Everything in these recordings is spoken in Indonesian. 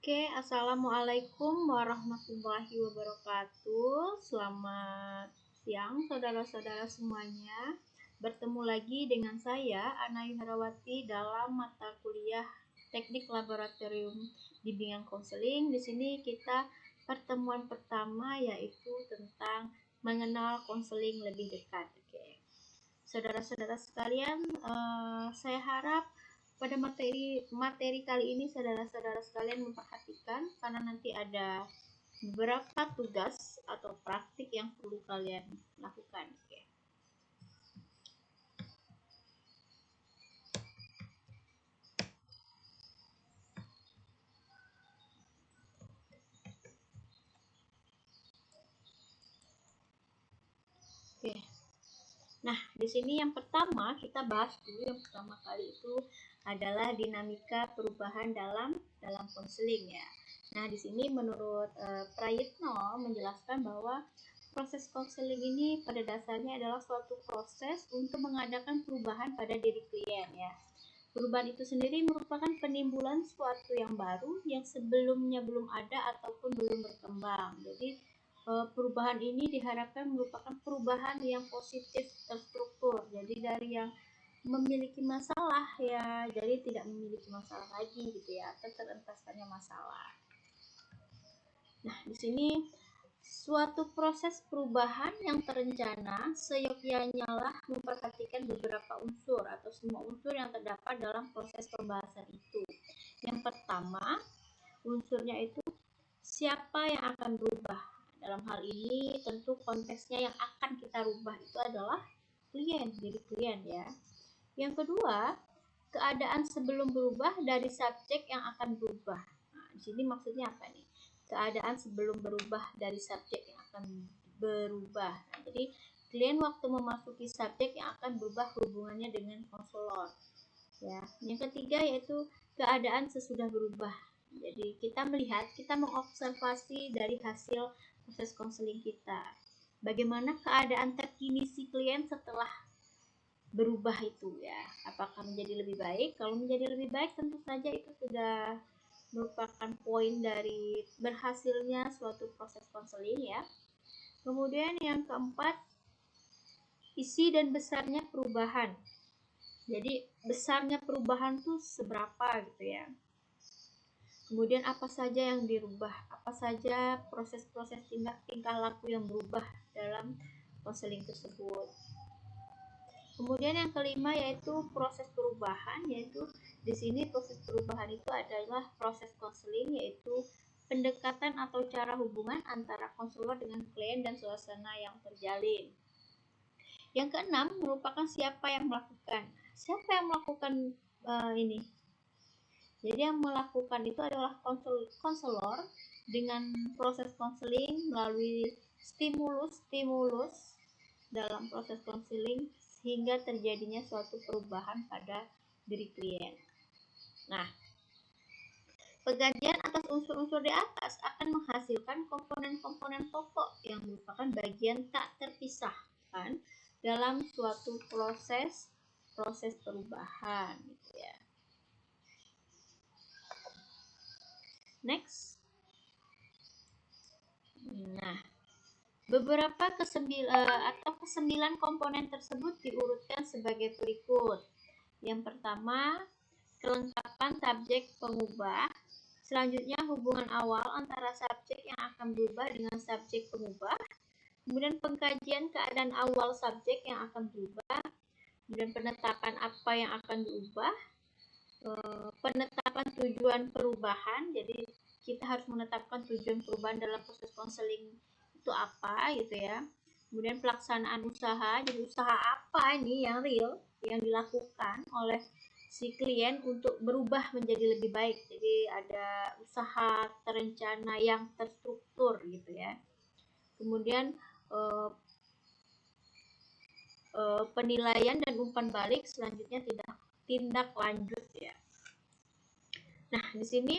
Oke, Assalamualaikum warahmatullahi wabarakatuh. Selamat siang, saudara-saudara semuanya. Bertemu lagi dengan saya, Ana Yuharawati, dalam mata kuliah Teknik Laboratorium Bimbingan Konseling. Di sini kita pertemuan pertama yaitu tentang mengenal konseling lebih dekat. Oke. Saudara-saudara sekalian, saya harap pada materi kali ini saudara-saudara sekalian memperhatikan karena nanti ada beberapa tugas atau praktik yang perlu kalian lakukan. Oke. Oke. Nah, di sini yang pertama kita bahas dulu, yang pertama kali itu adalah dinamika perubahan dalam konseling ya. Nah, di sini menurut Prayitno menjelaskan bahwa proses konseling ini pada dasarnya adalah suatu proses untuk mengadakan perubahan pada diri klien ya. Perubahan itu sendiri merupakan penimbulan suatu yang baru yang sebelumnya belum ada ataupun belum berkembang. Jadi perubahan ini diharapkan merupakan perubahan yang positif terstruktur. Jadi dari yang memiliki masalah ya, jadi tidak memiliki masalah lagi gitu ya, atau terentaskannya masalah. Nah, di sini suatu proses perubahan yang terencana seyogyanya lah memperhatikan beberapa unsur atau semua unsur yang terdapat dalam proses pembahasan itu. Yang pertama, unsurnya itu siapa yang akan berubah. Dalam hal ini tentu konteksnya yang akan kita rubah itu adalah klien, diri klien ya. Yang kedua, keadaan sebelum berubah dari subjek yang akan berubah. Nah, di sini maksudnya apa nih? Keadaan sebelum berubah dari subjek yang akan berubah. Nah, jadi klien waktu memasuki subjek yang akan berubah hubungannya dengan konselor. Ya. Yang ketiga yaitu keadaan sesudah berubah. Jadi kita melihat, kita mengobservasi dari hasil proses konseling kita. Bagaimana keadaan terkini si klien setelah berubah itu ya. Apakah menjadi lebih baik? Kalau menjadi lebih baik tentu saja itu sudah merupakan poin dari berhasilnya suatu proses konseling ya. Kemudian yang keempat, isi dan besarnya perubahan. Jadi besarnya perubahan tuh seberapa gitu ya. Kemudian apa saja yang dirubah, apa saja proses-proses tingkah laku yang berubah dalam konseling tersebut. Kemudian yang kelima yaitu proses perubahan, yaitu di sini proses perubahan itu adalah proses konseling, yaitu pendekatan atau cara hubungan antara konselor dengan klien dan suasana yang terjalin. Yang keenam merupakan siapa yang melakukan. Siapa yang melakukan ini? Jadi yang melakukan itu adalah konselor dengan proses konseling melalui stimulus dalam proses konseling sehingga terjadinya suatu perubahan pada diri klien. Nah, pengkajian atas unsur-unsur di atas akan menghasilkan komponen-komponen pokok yang merupakan bagian tak terpisahkan dalam suatu proses perubahan gitu ya. Next. Nah, beberapa kesembilan komponen tersebut diurutkan sebagai berikut. Yang pertama, kelengkapan subjek pengubah. Selanjutnya, hubungan awal antara subjek yang akan berubah dengan subjek pengubah. Kemudian pengkajian keadaan awal subjek yang akan berubah. Kemudian penetapan apa yang akan diubah. Penetapan tujuan perubahan, jadi kita harus menetapkan tujuan perubahan dalam proses konseling itu apa gitu ya. Kemudian pelaksanaan usaha, jadi usaha apa ini yang real yang dilakukan oleh si klien untuk berubah menjadi lebih baik. Jadi ada usaha terencana yang terstruktur gitu ya. Kemudian penilaian dan umpan balik, selanjutnya tindak lanjut ya. Nah, di sini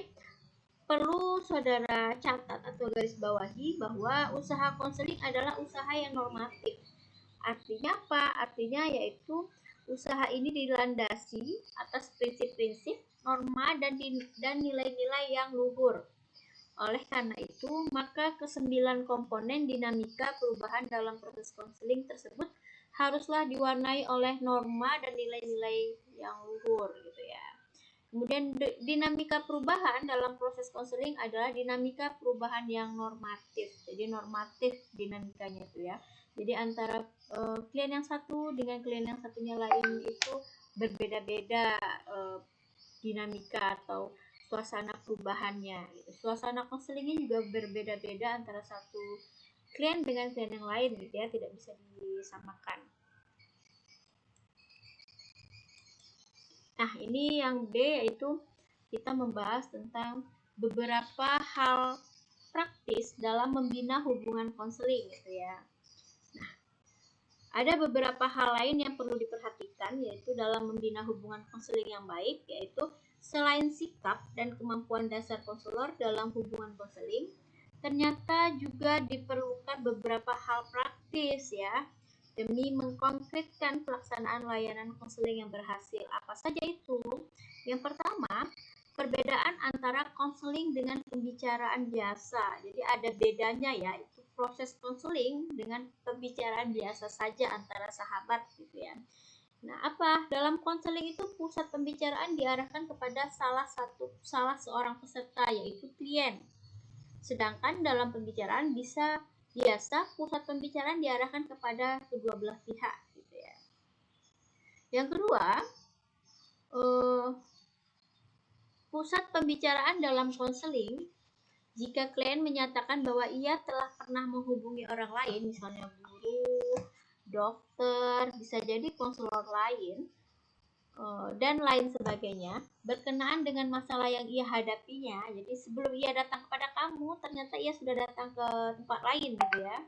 perlu saudara catat atau garis bawahi bahwa usaha konseling adalah usaha yang normatif. Artinya apa? Artinya yaitu usaha ini dilandasi atas prinsip-prinsip, norma dan nilai-nilai yang luhur. Oleh karena itu, maka ke-9 komponen dinamika perubahan dalam proses konseling tersebut haruslah diwarnai oleh norma dan nilai-nilai yang luhur gitu ya. Kemudian dinamika perubahan dalam proses konseling adalah dinamika perubahan yang normatif. Jadi normatif dinamikanya itu ya. Jadi antara klien yang satu dengan klien yang satunya lain itu berbeda-beda dinamika atau suasana perubahannya. Suasana konselingnya juga berbeda-beda antara satu klien dengan klien yang lain gitu ya, tidak bisa disamakan. Nah, ini yang B, yaitu kita membahas tentang beberapa hal praktis dalam membina hubungan konseling gitu ya. Nah, ada beberapa hal lain yang perlu diperhatikan yaitu dalam membina hubungan konseling yang baik, yaitu selain sikap dan kemampuan dasar konselor dalam hubungan konseling, ternyata juga diperlukan beberapa hal praktis ya demi mengkonkretkan pelaksanaan layanan konseling yang berhasil. Apa saja itu? Yang pertama, perbedaan antara konseling dengan pembicaraan biasa. Jadi ada bedanya ya, itu proses konseling dengan pembicaraan biasa saja antara sahabat gitu ya. Nah, apa? Dalam konseling itu pusat pembicaraan diarahkan kepada salah seorang peserta, yaitu klien. Sedangkan dalam pembicaraan biasa pusat pembicaraan diarahkan kepada kedua belah pihak gitu ya. Yang kedua, pusat pembicaraan dalam konseling, jika klien menyatakan bahwa ia telah pernah menghubungi orang lain, misalnya guru, dokter, bisa jadi konselor lain, dan lain sebagainya, berkenaan dengan masalah yang ia hadapinya. Jadi sebelum ia datang kepada kamu, ternyata ia sudah datang ke tempat lain gitu ya.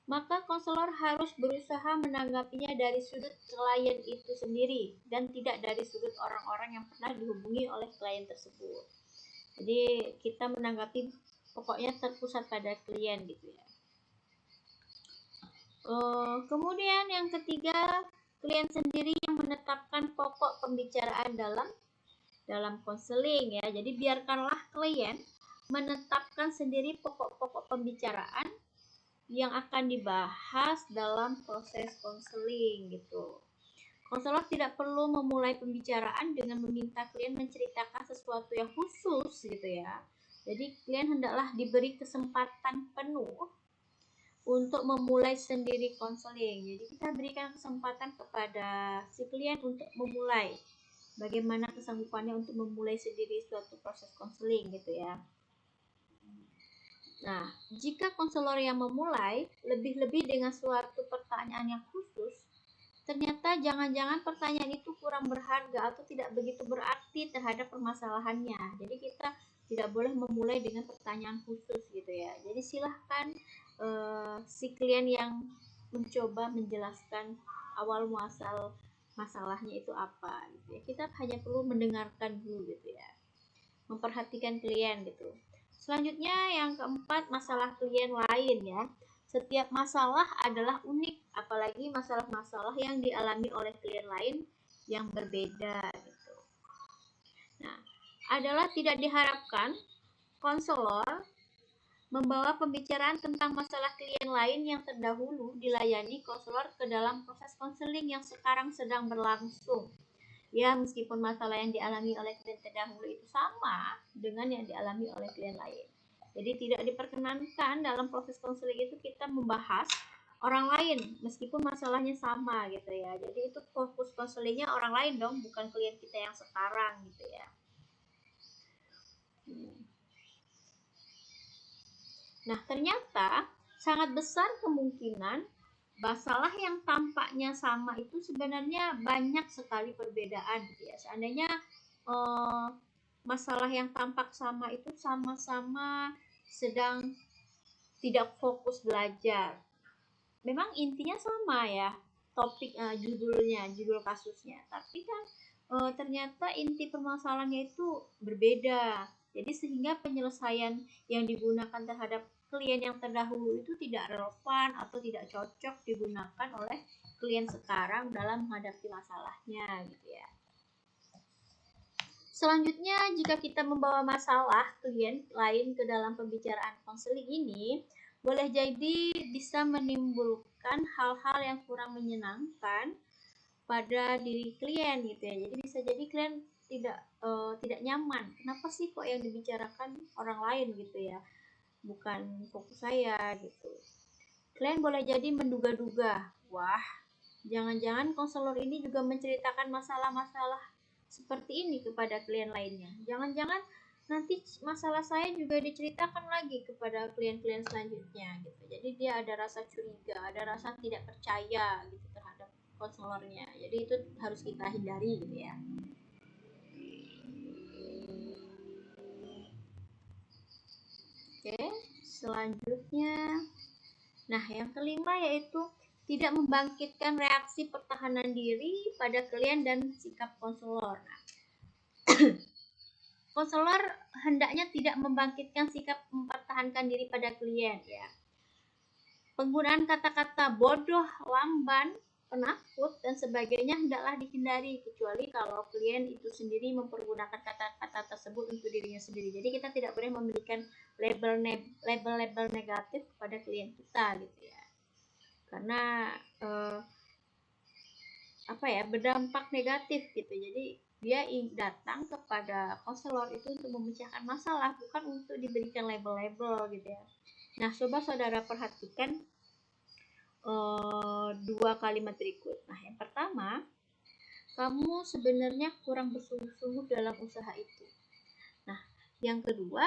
Maka konselor harus berusaha menanggapinya dari sudut klien itu sendiri dan tidak dari sudut orang-orang yang pernah dihubungi oleh klien tersebut. Jadi kita menanggapi pokoknya terpusat pada klien gitu ya. Kemudian yang ketiga, klien sendiri yang menetapkan pokok pembicaraan dalam konseling ya. Jadi biarkanlah klien menetapkan sendiri pokok-pokok pembicaraan yang akan dibahas dalam proses konseling gitu. Konselor tidak perlu memulai pembicaraan dengan meminta klien menceritakan sesuatu yang khusus gitu ya. Jadi klien hendaklah diberi kesempatan penuh untuk memulai sendiri konseling. Jadi kita berikan kesempatan kepada si klien untuk memulai. Bagaimana kesanggupannya untuk memulai sendiri suatu proses konseling gitu ya. Nah, jika konselor yang memulai, lebih-lebih dengan suatu pertanyaan yang khusus, ternyata jangan-jangan pertanyaan itu kurang berharga atau tidak begitu berarti terhadap permasalahannya. Jadi kita tidak boleh memulai dengan pertanyaan khusus gitu ya. Jadi silahkan si klien yang mencoba menjelaskan awal muasal masalahnya itu apa gitu ya. Kita hanya perlu mendengarkan dulu gitu ya. Memperhatikan klien gitu. Selanjutnya yang keempat, masalah klien lain ya. Setiap masalah adalah unik, apalagi masalah-masalah yang dialami oleh klien lain yang berbeda gitu. Nah, adalah tidak diharapkan konselor membawa pembicaraan tentang masalah klien lain yang terdahulu dilayani konselor ke dalam proses konseling yang sekarang sedang berlangsung. Ya, meskipun masalah yang dialami oleh klien terdahulu itu sama dengan yang dialami oleh klien lain. Jadi tidak diperkenankan dalam proses konseling itu kita membahas orang lain meskipun masalahnya sama gitu ya. Jadi itu fokus konselingnya orang lain dong, bukan klien kita yang sekarang gitu ya. Nah, ternyata sangat besar kemungkinan masalah yang tampaknya sama itu sebenarnya banyak sekali perbedaan gitu ya. Seandainya masalah yang tampak sama itu sama-sama sedang tidak fokus belajar. Memang intinya sama ya, topik judul kasusnya. Tapi kan ternyata inti permasalahannya itu berbeda. Jadi sehingga penyelesaian yang digunakan terhadap klien yang terdahulu itu tidak relevan atau tidak cocok digunakan oleh klien sekarang dalam menghadapi masalahnya gitu ya. Selanjutnya, jika kita membawa masalah klien lain ke dalam pembicaraan konseling ini, boleh jadi bisa menimbulkan hal-hal yang kurang menyenangkan pada diri klien gitu ya. Jadi bisa jadi klien tidak nyaman. Kenapa sih kok yang dibicarakan orang lain gitu ya, bukan fokus saya gitu. Klien boleh jadi menduga-duga, wah, jangan-jangan konselor ini juga menceritakan masalah-masalah seperti ini kepada klien lainnya. Jangan-jangan nanti masalah saya juga diceritakan lagi kepada klien-klien selanjutnya gitu. Jadi dia ada rasa curiga, ada rasa tidak percaya gitu terhadap konselornya. Jadi itu harus kita hindari gitu ya. Oke, selanjutnya. Nah, yang kelima yaitu tidak membangkitkan reaksi pertahanan diri pada klien dan sikap konselor. Nah, konselor hendaknya tidak membangkitkan sikap mempertahankan diri pada klien ya. Penggunaan kata-kata bodoh, lamban, penakut dan sebagainya hendaklah dihindari kecuali kalau klien itu sendiri mempergunakan kata-kata tersebut untuk dirinya sendiri. Jadi kita tidak boleh memberikan label-label negatif kepada klien kita gitu ya. Karena berdampak negatif gitu. Jadi dia datang kepada konselor itu untuk memecahkan masalah, bukan untuk diberikan label-label gitu ya. Nah, coba saudara perhatikan dua kalimat berikut. Nah, yang pertama, kamu sebenarnya kurang bersungguh-sungguh dalam usaha itu. Nah, yang kedua,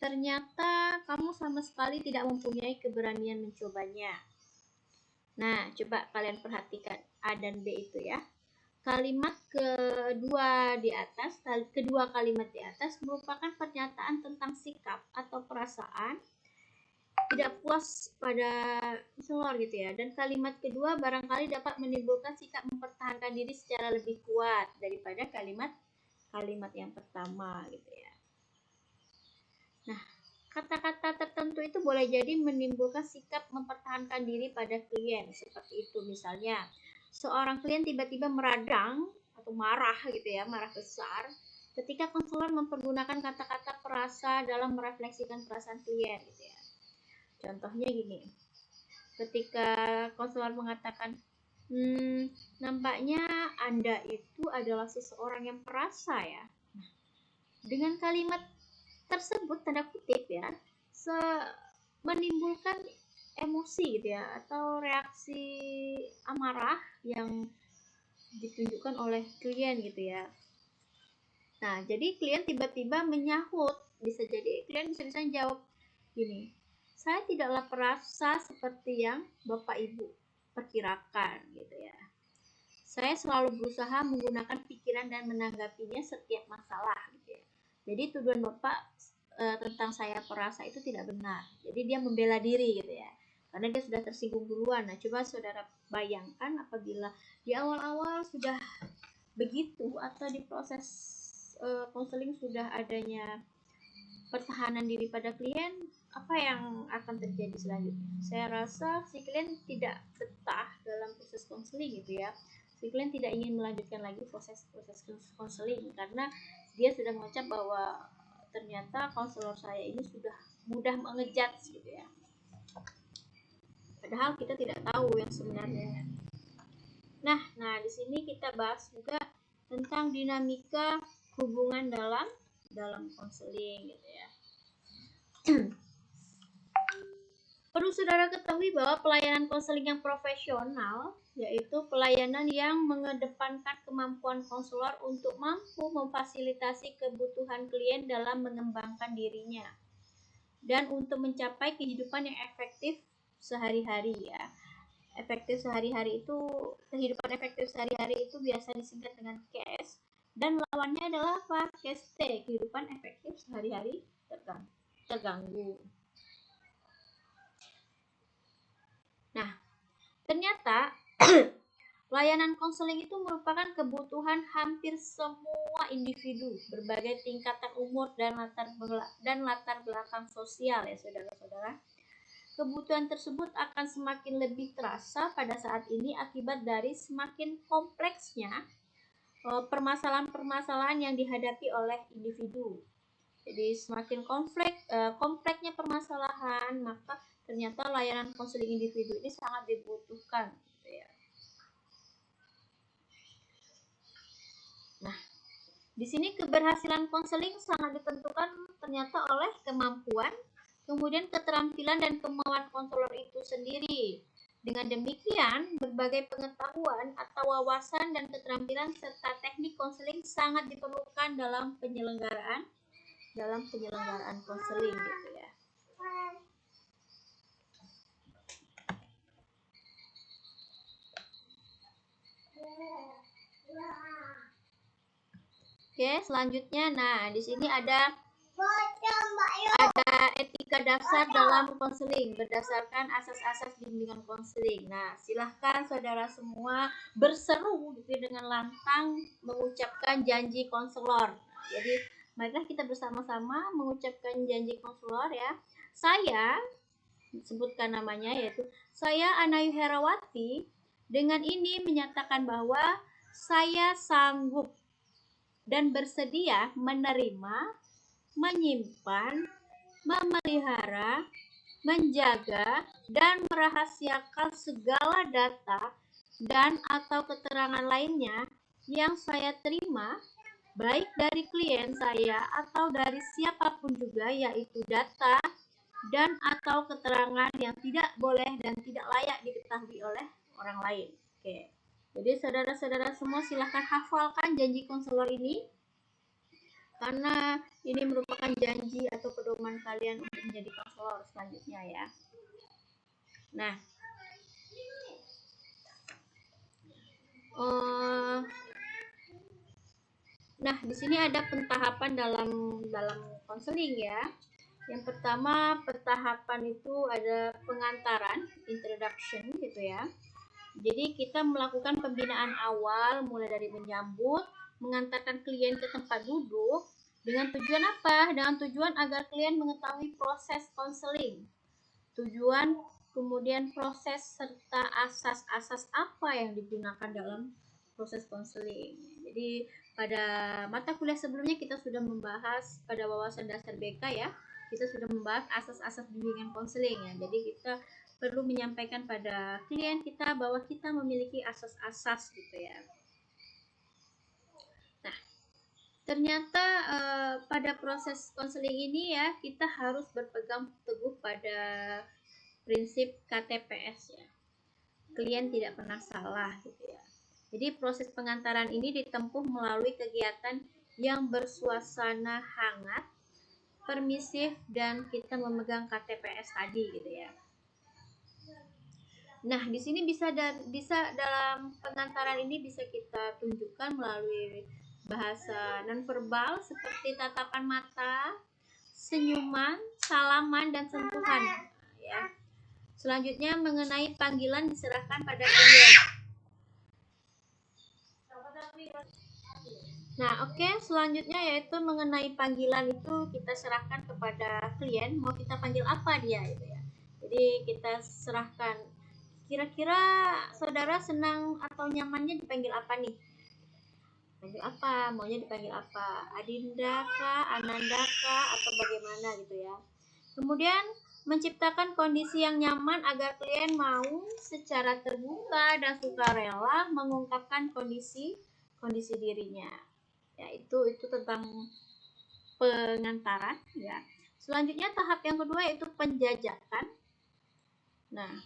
ternyata kamu sama sekali tidak mempunyai keberanian mencobanya. Nah, coba kalian perhatikan A dan B itu ya. Kedua kalimat di atas merupakan pernyataan tentang sikap atau perasaan tidak puas pada konselor gitu ya. Dan kalimat kedua barangkali dapat menimbulkan sikap mempertahankan diri secara lebih kuat daripada kalimat yang pertama gitu ya. Nah, kata-kata tertentu itu boleh jadi menimbulkan sikap mempertahankan diri pada klien. Seperti itu misalnya, seorang klien tiba-tiba meradang atau marah gitu ya, marah besar ketika konselor mempergunakan kata-kata perasa dalam merefleksikan perasaan klien gitu ya. Contohnya gini, ketika konselor mengatakan, nampaknya Anda itu adalah seseorang yang perasa ya. Nah, dengan kalimat tersebut tanda kutip ya, menimbulkan emosi gitu ya, atau reaksi amarah yang ditunjukkan oleh klien gitu ya. Nah, jadi klien tiba-tiba menyahut, bisa jadi klien bisa jawab gini, saya tidaklah perasa seperti yang Bapak Ibu perkirakan gitu ya. Saya selalu berusaha menggunakan pikiran dan menanggapinya setiap masalah gitu ya. Jadi tuduhan Bapak tentang saya perasa itu tidak benar. Jadi dia membela diri gitu ya, karena dia sudah tersinggung duluan. Nah, coba saudara bayangkan apabila di awal-awal sudah begitu, atau di proses konseling sudah adanya pertahanan diri pada klien, apa yang akan terjadi selanjutnya? Saya rasa si klien tidak betah dalam proses konseling gitu ya. Si klien tidak ingin melanjutkan lagi proses konseling karena dia sudah mengucap bahwa ternyata konselor saya ini sudah mudah mengejudge gitu ya. Padahal kita tidak tahu yang sebenarnya. Nah, di sini kita bahas juga tentang dinamika hubungan dalam konseling gitu ya. Perlu saudara ketahui bahwa pelayanan konseling yang profesional yaitu pelayanan yang mengedepankan kemampuan konselor untuk mampu memfasilitasi kebutuhan klien dalam mengembangkan dirinya dan untuk mencapai kehidupan yang efektif sehari-hari ya. Kehidupan efektif sehari-hari itu biasa disingkat dengan KES, dan lawannya adalah apa? KST, kehidupan efektif sehari-hari terganggu. Nah, ternyata layanan konseling itu merupakan kebutuhan hampir semua individu berbagai tingkatan umur dan latar belakang sosial ya saudara-saudara. Kebutuhan tersebut akan semakin lebih terasa pada saat ini akibat dari semakin kompleksnya permasalahan-permasalahan yang dihadapi oleh individu. Jadi semakin kompleksnya permasalahan, maka ternyata layanan konseling individu ini sangat dibutuhkan. Gitu ya. Nah, di sini keberhasilan konseling sangat ditentukan ternyata oleh kemampuan, kemudian keterampilan dan kemauan konselor itu sendiri. Dengan demikian, berbagai pengetahuan atau wawasan dan keterampilan serta teknik konseling sangat diperlukan dalam penyelenggaraan konseling gitu ya. Oke, selanjutnya, nah di sini ada etika dasar dalam konseling berdasarkan asas-asas bimbingan konseling. Nah, silahkan saudara semua berseru gitu dengan lantang mengucapkan janji konselor. Jadi, marilah kita bersama-sama mengucapkan janji konselor ya. Saya sebutkan namanya, yaitu saya Anayu Herawati, dengan ini menyatakan bahwa saya sanggup dan bersedia menerima, menyimpan, memelihara, menjaga, dan merahasiakan segala data dan atau keterangan lainnya yang saya terima, baik dari klien saya atau dari siapapun juga, yaitu data dan atau keterangan yang tidak boleh dan tidak layak diketahui oleh orang lain. Oke. Jadi saudara-saudara semua silahkan hafalkan janji konselor ini, karena ini merupakan janji atau pedoman kalian untuk menjadi konselor selanjutnya ya. Nah, di sini ada pentahapan dalam konseling ya. Yang pertama, pentahapan itu ada pengantaran, introduction gitu ya. Jadi kita melakukan pembinaan awal mulai dari menyambut, mengantarkan klien ke tempat duduk dengan tujuan apa? Dengan tujuan agar klien mengetahui proses konseling. Tujuan, kemudian proses serta asas-asas apa yang digunakan dalam proses konseling. Jadi pada mata kuliah sebelumnya kita sudah membahas pada wawasan dasar BK ya. Kita sudah membahas asas-asas bimbingan konseling ya. Jadi kita perlu menyampaikan pada klien kita bahwa kita memiliki asas-asas gitu ya. Nah, ternyata pada proses konseling ini ya kita harus berpegang teguh pada prinsip KTPS ya. Klien tidak pernah salah gitu ya. Jadi proses pengantaran ini ditempuh melalui kegiatan yang bersuasana hangat, permisif, dan kita memegang KTPS tadi gitu ya. Nah, di sini bisa dalam pengantaran ini bisa kita tunjukkan melalui bahasa nonverbal seperti tatapan mata, senyuman, salaman, dan sentuhan ya. Selanjutnya mengenai panggilan diserahkan pada klien. Nah, oke, selanjutnya yaitu mengenai panggilan itu kita serahkan kepada klien, mau kita panggil apa dia gitu ya. Jadi kita serahkan, kira-kira saudara senang atau nyamannya dipanggil apa nih? Panggil apa? Maunya dipanggil apa? Adinda kah, Ananda kah, atau bagaimana gitu ya. Kemudian menciptakan kondisi yang nyaman agar klien mau secara terbuka dan sukarela mengungkapkan kondisi dirinya. Ya, itu tentang pengantaran ya. Selanjutnya tahap yang kedua yaitu penjajakan. Nah,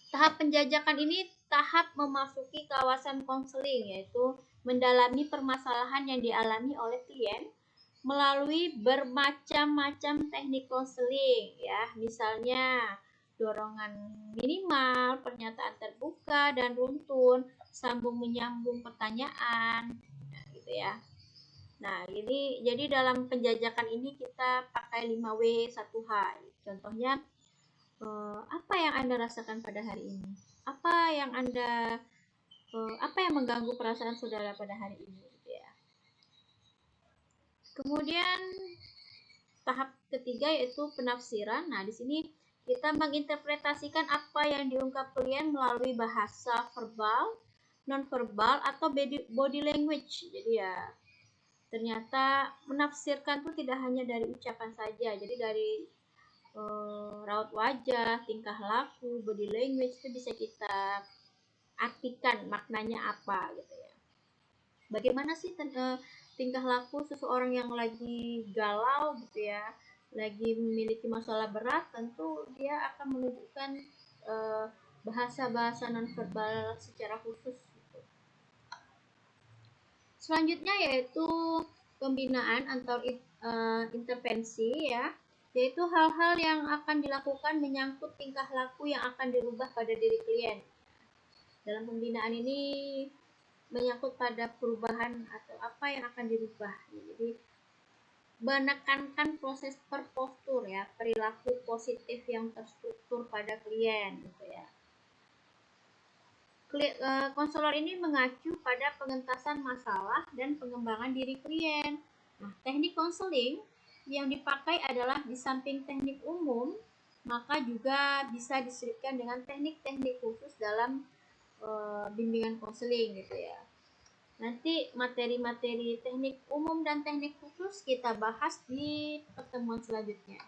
tahap penjajakan ini tahap memasuki kawasan konseling, yaitu mendalami permasalahan yang dialami oleh klien melalui bermacam-macam teknik konseling ya, misalnya dorongan minimal, pernyataan terbuka dan runtun, sambung menyambung pertanyaan gitu ya. Nah, ini jadi dalam penjajakan ini kita pakai 5W 1H. Contohnya, apa yang Anda rasakan pada hari ini? Apa yang mengganggu perasaan saudara pada hari ini? Gitu ya. Kemudian tahap ketiga yaitu penafsiran. Nah, di sini kita menginterpretasikan apa yang diungkap klien melalui bahasa verbal, nonverbal atau body language. Jadi ya ternyata menafsirkan tuh tidak hanya dari ucapan saja, jadi dari raut wajah, tingkah laku, body language itu bisa kita artikan maknanya apa gitu ya. Bagaimana sih tingkah laku seseorang yang lagi galau gitu ya, lagi memiliki masalah berat, tentu dia akan menunjukkan bahasa-bahasa nonverbal secara khusus gitu. Selanjutnya yaitu pembinaan atau intervensi ya, yaitu hal-hal yang akan dilakukan menyangkut tingkah laku yang akan dirubah pada diri klien. Dalam pembinaan ini menyangkut pada perubahan atau apa yang akan dirubah. Jadi menekankan proses perpostur ya, perilaku positif yang terstruktur pada klien gitu ya. Konselor ini mengacu pada pengentasan masalah dan pengembangan diri klien. Nah, teknik konseling yang dipakai adalah di samping teknik umum, maka juga bisa diselipkan dengan teknik-teknik khusus dalam bimbingan konseling gitu ya. Nanti materi-materi teknik umum dan teknik khusus kita bahas di pertemuan selanjutnya.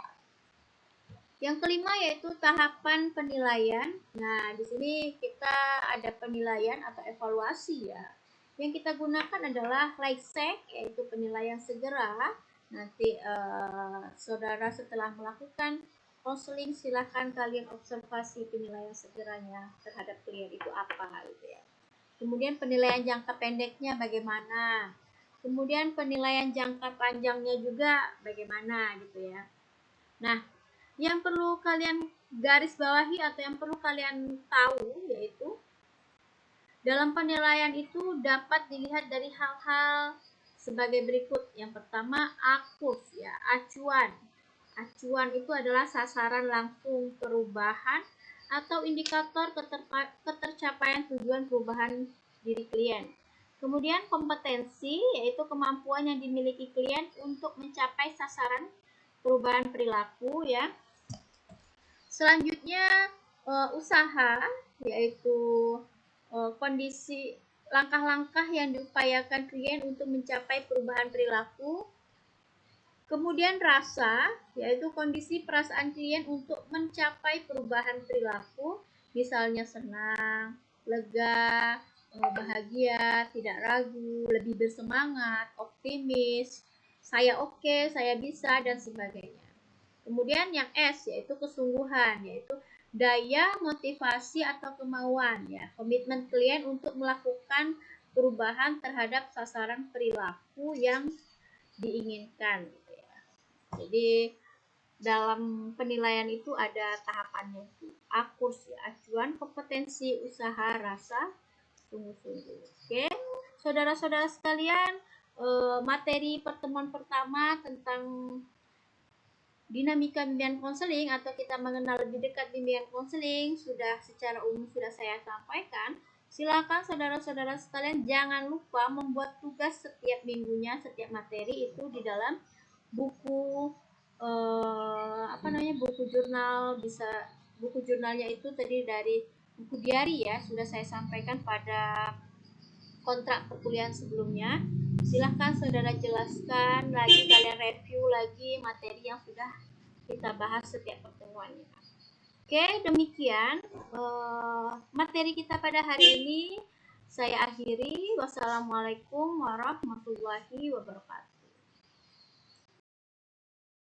Yang kelima yaitu tahapan penilaian. Nah, di sini kita ada penilaian atau evaluasi ya. Yang kita gunakan adalah Lysek, yaitu penilaian segera. Nanti saudara setelah melakukan konseling silahkan kalian observasi penilaian segeranya terhadap klien itu apa gitu ya. Kemudian penilaian jangka pendeknya bagaimana. Kemudian penilaian jangka panjangnya juga bagaimana gitu ya. Nah, yang perlu kalian garis bawahi atau yang perlu kalian tahu yaitu dalam penilaian itu dapat dilihat dari hal-hal sebagai berikut. Yang pertama, AKUS ya, acuan. Acuan itu adalah sasaran langsung perubahan atau indikator ketercapaian tujuan perubahan diri klien. Kemudian kompetensi yaitu kemampuan yang dimiliki klien untuk mencapai sasaran perubahan perilaku ya. Selanjutnya usaha yaitu kondisi langkah-langkah yang diupayakan klien untuk mencapai perubahan perilaku. Kemudian rasa yaitu kondisi perasaan klien untuk mencapai perubahan perilaku, misalnya senang, lega, bahagia, tidak ragu, lebih bersemangat, optimis, saya oke, saya bisa dan sebagainya. Kemudian yang S yaitu kesungguhan, yaitu daya, motivasi atau kemauan ya, komitmen klien untuk melakukan perubahan terhadap sasaran perilaku yang diinginkan gitu ya. Jadi dalam penilaian itu ada tahapannya itu. AKUS ya, acuan, kompetensi, usaha, rasa, sungguh-sungguh. Oke, saudara-saudara sekalian, materi pertemuan pertama tentang dinamika bimbingan konseling atau kita mengenal lebih dekat bimbingan konseling sudah secara umum sudah saya sampaikan. Silakan saudara-saudara sekalian jangan lupa membuat tugas setiap minggunya, setiap materi itu di dalam buku buku jurnal. Bisa buku jurnalnya itu tadi dari buku diary ya, sudah saya sampaikan pada kontrak perkuliahan sebelumnya. Silahkan saudara jelaskan lagi, kalian review lagi materi yang sudah kita bahas setiap pertemuannya. Oke, demikian materi kita pada hari ini. Saya akhiri. Wassalamualaikum warahmatullahi wabarakatuh.